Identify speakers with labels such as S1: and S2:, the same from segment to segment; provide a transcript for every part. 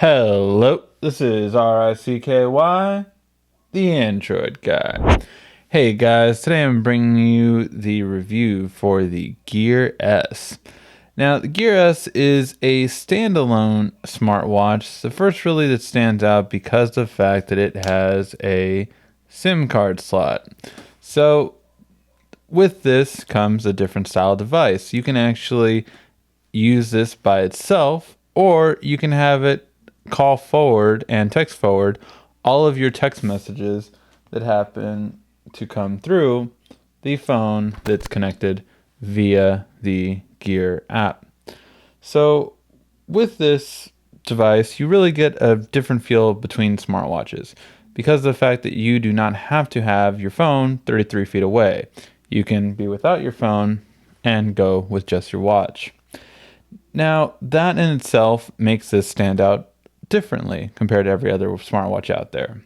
S1: Hello, this is RICKY, the Android guy. Hey guys, today I'm bringing you the review for the Gear S. Now, the Gear S is a standalone smartwatch. It's the first really that stands out because of the fact that it has a SIM card slot. So, with this comes a different style device. You can actually use this by itself, or you can have it call forward and text forward all of your text messages that happen to come through the phone that's connected via the Gear app. So with this device, you really get a different feel between smartwatches because of the fact that you do not have to have your phone 33 feet away. You can be without your phone and go with just your watch. Now, that in itself makes this stand out differently compared to every other smartwatch out there.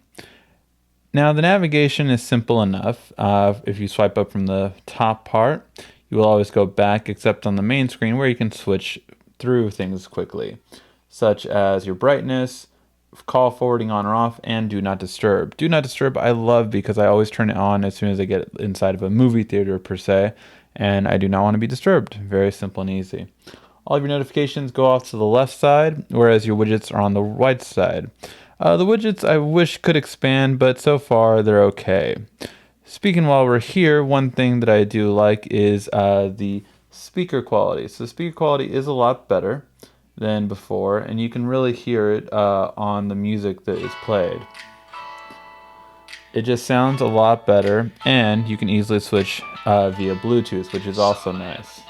S1: Now, the navigation is simple enough. If you swipe up from the top part, you will always go back, except on the main screen where you can switch through things quickly, such as your brightness, call forwarding on or off, and do not disturb. Do not disturb I love because I always turn it on as soon as I get inside of a movie theater per se, and I do not want to be disturbed. Very simple and easy. All of your notifications go off to the left side, whereas your widgets are on the right side. The widgets I wish could expand, but so far they're okay. Speaking while we're here, one thing that I do like is the speaker quality. So the speaker quality is a lot better than before, and you can really hear it on the music that is played. It just sounds a lot better, and you can easily switch via Bluetooth, which is also nice.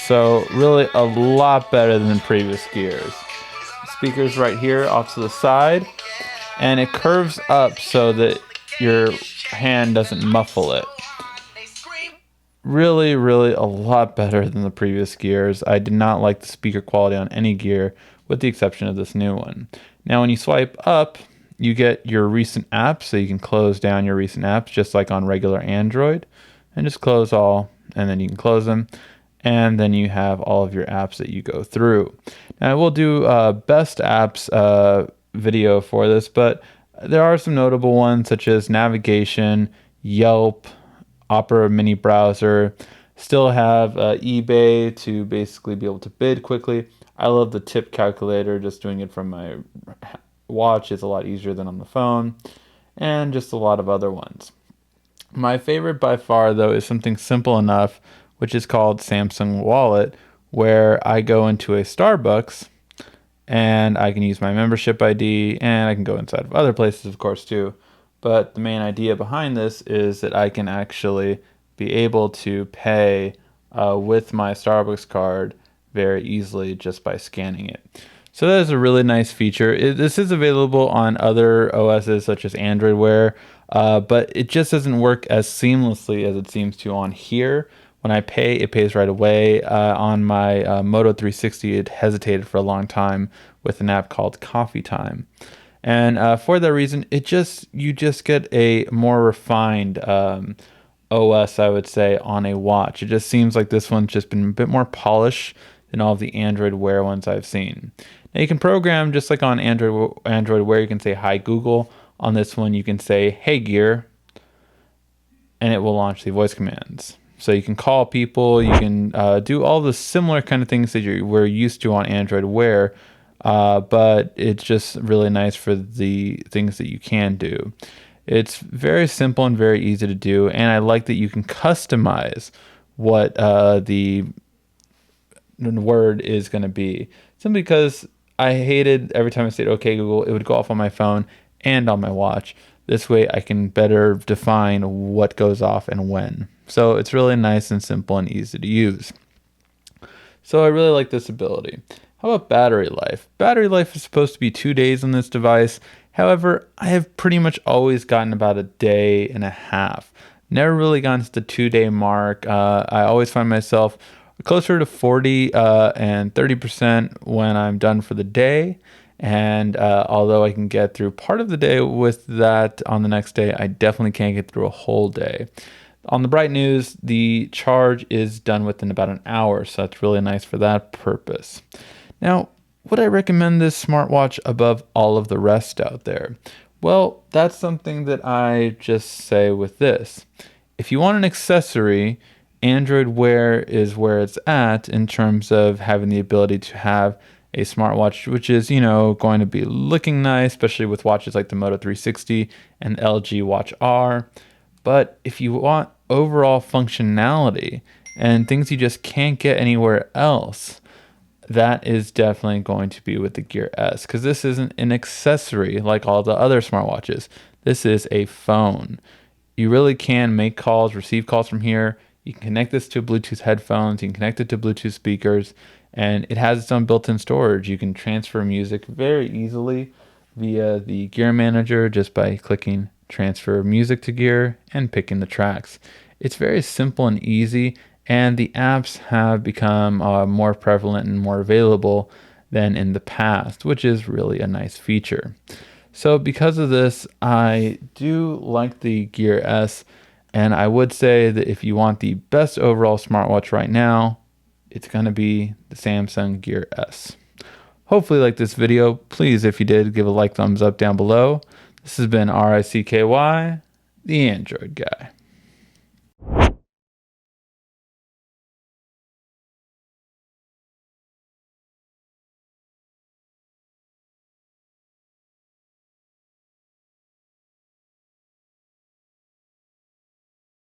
S1: So really a lot better than the previous Gears. Speakers right here off to the side, and it curves up so that your hand doesn't muffle it. Really a lot better than the previous Gears. I did not like the speaker quality on any Gear with the exception of this new one. Now when you swipe up, you get your recent apps, so you can close down your recent apps just like on regular Android, and just close all, and then you can close them, and then you have all of your apps that you go through. Now we'll do best apps video for this, but there are some notable ones such as navigation, Yelp, Opera mini browser, still have eBay to basically be able to bid quickly. I love the tip calculator, just doing it from my watch is a lot easier than on the phone, and just a lot of other ones. My favorite by far though is something simple enough, which is called Samsung Wallet, where I go into a Starbucks and I can use my membership ID, and I can go inside of other places of course too. But the main idea behind this is that I can actually be able to pay with my Starbucks card very easily just by scanning it. So that is a really nice feature. This is available on other OSs such as Android Wear, but it just doesn't work as seamlessly as it seems to on here. When I pay, it pays right away. On my Moto 360, it hesitated for a long time with an app called Coffee Time. And for that reason, you just get a more refined OS, I would say, on a watch. It just seems like this one's just been a bit more polished than all of the Android Wear ones I've seen. Now you can program just like on Android Wear. You can say Hi Google. On this one, you can say Hey Gear, and it will launch the voice commands. So you can call people. You can do all the similar kind of things that we're used to on Android Wear. But it's just really nice for the things that you can do. It's very simple and very easy to do, and I like that you can customize what the word is going to be. Simply because I hated every time I said "Okay Google," it would go off on my phone and on my watch. This way I can better define what goes off and when. So it's really nice and simple and easy to use. So I really like this ability. How about battery life? Battery life is supposed to be 2 days on this device. However, I have pretty much always gotten about a day and a half. Never really gotten to the 2 day mark. I always find myself closer to 40 and 30% when I'm done for the day. And although I can get through part of the day with that on the next day, I definitely can't get through a whole day. On the bright news, the charge is done within about an hour, so that's really nice for that purpose. Now, would I recommend this smartwatch above all of the rest out there? Well, that's something that I just say with this. If you want an accessory, Android Wear is where it's at in terms of having the ability to have a smartwatch, which is, going to be looking nice, especially with watches like the Moto 360 and LG Watch R. But if you want overall functionality and things you just can't get anywhere else, that is definitely going to be with the Gear S, because this isn't an accessory like all the other smartwatches. This is a phone. You really can make calls, receive calls from here. You can connect this to Bluetooth headphones. You can connect it to Bluetooth speakers, and it has its own built-in storage. You can transfer music very easily via the Gear Manager just by clicking transfer music to Gear and picking the tracks. It's very simple and easy, and the apps have become more prevalent and more available than in the past, which is really a nice feature. So because of this, I do like the Gear S, and I would say that if you want the best overall smartwatch right now, it's going to be the Samsung Gear S. Hopefully you liked this video. Please, if you did, give a like, thumbs up down below. This has been RICKY, the Android Guy.